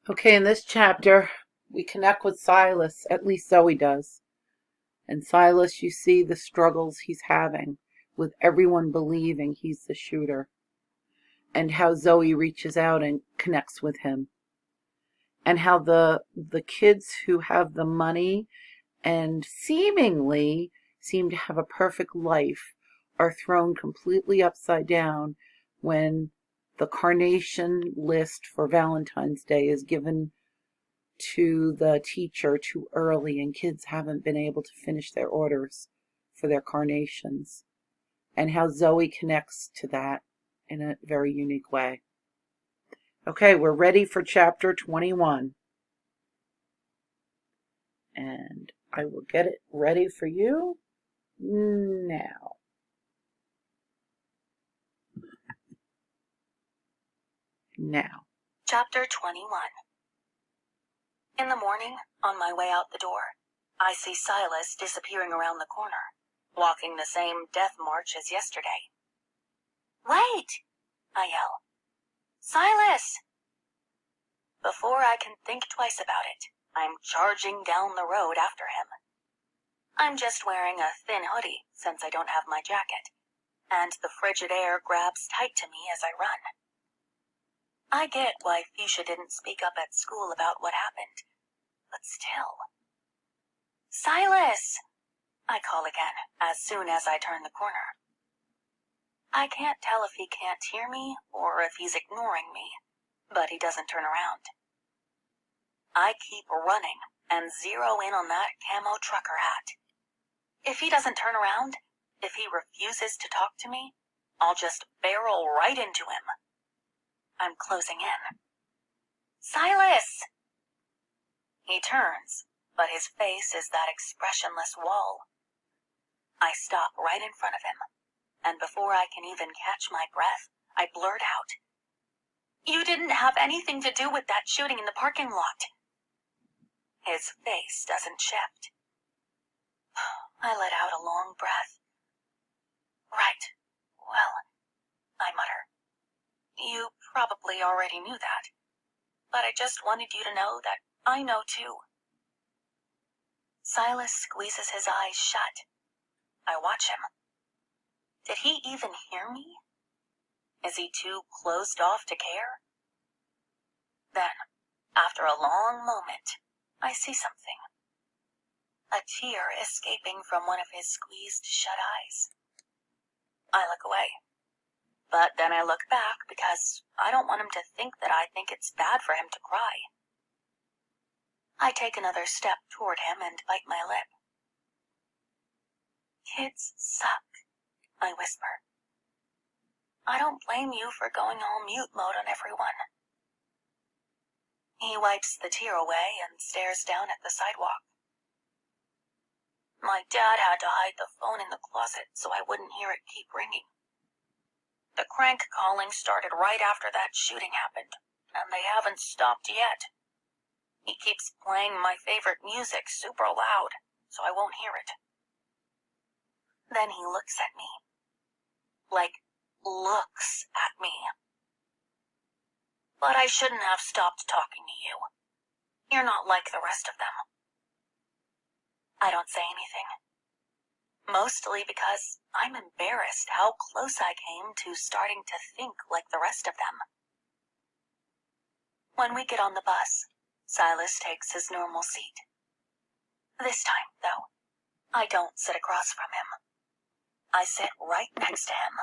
Okay, in this chapter, we connect with Silas, at least Zoe does. And Silas, you see the struggles he's having with everyone believing he's the shooter, and how Zoe reaches out and connects with him, and how the kids who have the money and seemingly seem to have a perfect life are thrown completely upside down when the carnation list for Valentine's Day is given to the teacher too early, and kids haven't been able to finish their orders for their carnations, and how Zoe connects to that in a very unique way. Okay, we're ready for chapter 21, and I will get it ready for you now. Chapter 21. In the morning, on my way out the door, I see Silas disappearing around the corner, walking the same death march as yesterday. "Wait!" I yell. "Silas!" Before I can think twice about it, I'm charging down the road after him. I'm just wearing a thin hoodie since I don't have my jacket, and the frigid air grabs tight to me as I run. I get why Fuchsia didn't speak up at school about what happened, but still. "Silas!" I call again as soon as I turn the corner. I can't tell if he can't hear me or if he's ignoring me, but he doesn't turn around. I keep running and zero in on that camo trucker hat. If he doesn't turn around, if he refuses to talk to me, I'll just barrel right into him. I'm closing in. "Silas!" He turns, but his face is that expressionless wall. I stop right in front of him, and before I can even catch my breath, I blurt out, "You didn't have anything to do with that shooting in the parking lot." His face doesn't shift. I let out a long breath. "Right. Well," I mutter. "You probably already knew that, but I just wanted you to know that I know too." Silas squeezes his eyes shut. I watch him. Did he even hear me? Is he too closed off to care? Then, after a long moment, I see something. A tear escaping from one of his squeezed shut eyes. I look away. But then I look back because I don't want him to think that I think it's bad for him to cry. I take another step toward him and bite my lip. "Kids suck," I whisper. "I don't blame you for going all mute mode on everyone." He wipes the tear away and stares down at the sidewalk. "My dad had to hide the phone in the closet so I wouldn't hear it keep ringing. The crank calling started right after that shooting happened, and they haven't stopped yet. He keeps playing my favorite music super loud, so I won't hear it." Then he looks at me. Like, looks at me. "But I shouldn't have stopped talking to you. You're not like the rest of them." I don't say anything. Mostly because I'm embarrassed how close I came to starting to think like the rest of them. When we get on the bus, Silas takes his normal seat. This time, though, I don't sit across from him. I sit right next to him.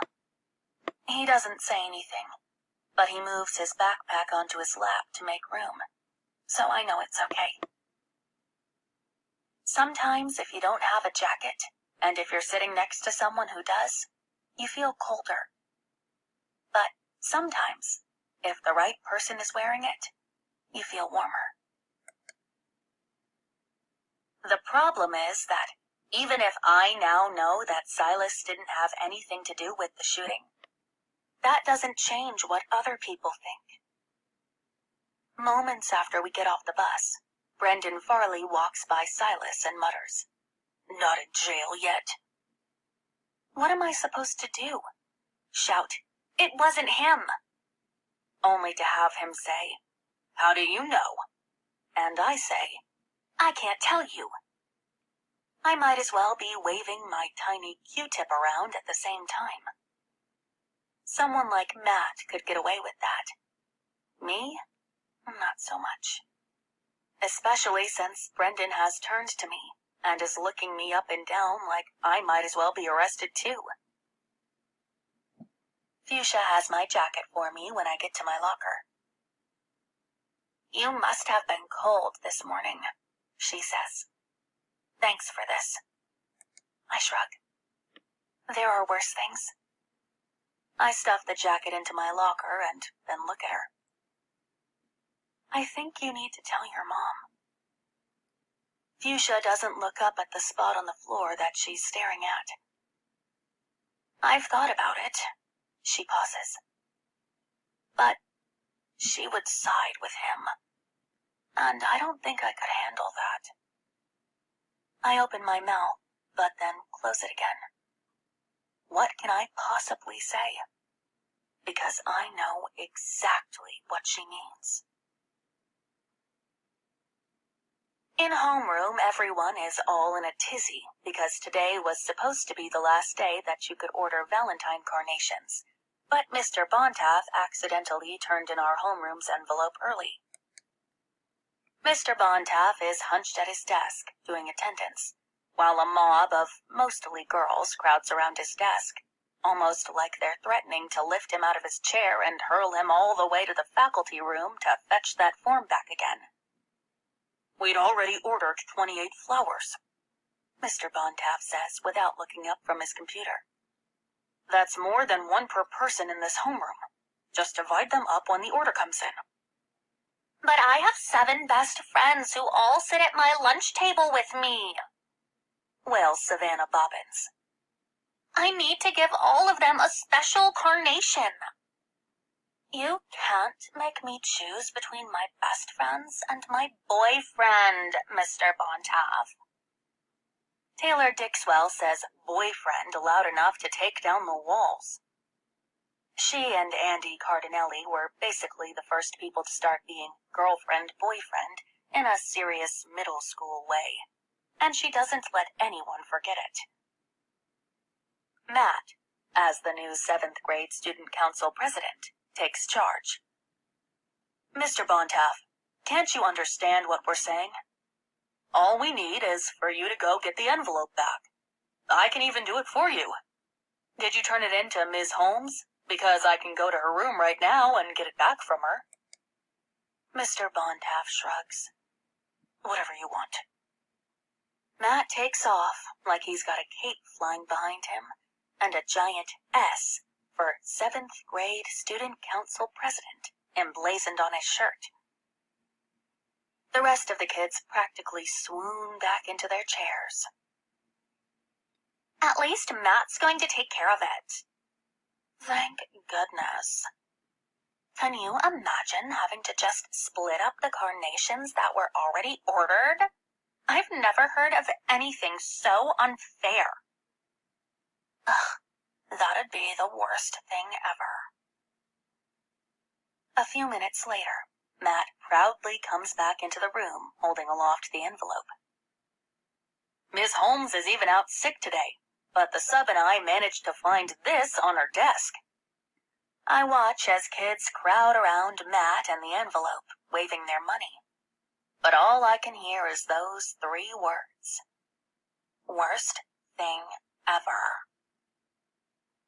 He doesn't say anything, but he moves his backpack onto his lap to make room, so I know it's okay. Sometimes if you don't have a jacket, and if you're sitting next to someone who does, you feel colder. But sometimes, if the right person is wearing it, you feel warmer. The problem is that even if I now know that Silas didn't have anything to do with the shooting, that doesn't change what other people think. Moments after we get off the bus, Brendan Farley walks by Silas and mutters, "Not in jail yet." What am I supposed to do? Shout, "It wasn't him!" Only to have him say, "How do you know?" And I say, "I can't tell you." I might as well be waving my tiny Q-tip around at the same time. Someone like Matt could get away with that. Me? Not so much. Especially since Brendan has turned to me and is looking me up and down like I might as well be arrested too. Fuchsia has my jacket for me when I get to my locker. "You must have been cold this morning," she says. "Thanks for this." I shrug. There are worse things. I stuff the jacket into my locker and then look at her. "I think you need to tell your mom." Fuchsia doesn't look up at the spot on the floor that she's staring at. "I've thought about it." She pauses. "But she would side with him. And I don't think I could handle that." I open my mouth, but then close it again. What can I possibly say? Because I know exactly what she means. In homeroom, everyone is all in a tizzy because today was supposed to be the last day that you could order Valentine carnations, but Mr. Bontaff accidentally turned in our homeroom's envelope early. Mr. Bontaff is hunched at his desk, doing attendance, while a mob of mostly girls crowds around his desk, almost like they're threatening to lift him out of his chair and hurl him all the way to the faculty room to fetch that form back again. "We'd already ordered 28 flowers," Mr. Bontaff says without looking up from his computer. "That's more than one per person in this homeroom. Just divide them up when the order comes in." "But I have 7 best friends who all sit at my lunch table with me," wails Savannah Bobbins. "I need to give all of them a special carnation." "You can't make me choose between my best friends and my boyfriend, Mr. Bontaff." Taylor Dixwell says boyfriend loud enough to take down the walls. She and Andy Cardinelli were basically the first people to start being girlfriend-boyfriend in a serious middle school way, and she doesn't let anyone forget it. Matt, as the new 7th grade student council president, takes charge. "Mr. Bontaff, can't you understand what we're saying? All we need is for you to go get the envelope back. I can even do it for you. Did you turn it in to Ms. Holmes? Because I can go to her room right now and get it back from her." Mr. Bontaff shrugs. "Whatever you want." Matt takes off like he's got a cape flying behind him and a giant S for 7th grade student council president emblazoned on his shirt. The rest of the kids practically swoon back into their chairs. "At least Matt's going to take care of it." Thank goodness. Can you imagine having to just split up the carnations that were already ordered? I've never heard of anything so unfair. Ugh, that'd be the worst thing ever. A few minutes later, Matt proudly comes back into the room, holding aloft the envelope. "Miss Holmes is even out sick today, but the sub and I managed to find this on her desk." I watch as kids crowd around Matt and the envelope, waving their money. But all I can hear is those 3 words. Worst thing ever.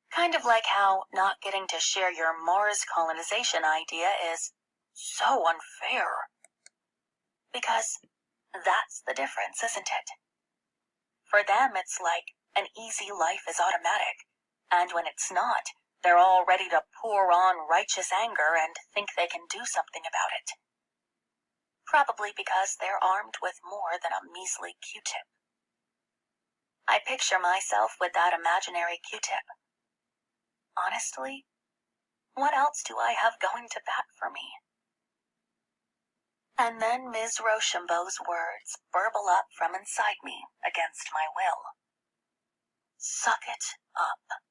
Kind of like how not getting to share your Mars colonization idea is so unfair. Because that's the difference, isn't it? For them, it's like an easy life is automatic, and when it's not, they're all ready to pour on righteous anger and think they can do something about it. Probably because they're armed with more than a measly Q-tip. I picture myself with that imaginary Q-tip. Honestly, what else do I have going to bat for me? And then Ms. Rochambeau's words burble up from inside me against my will. Suck it up.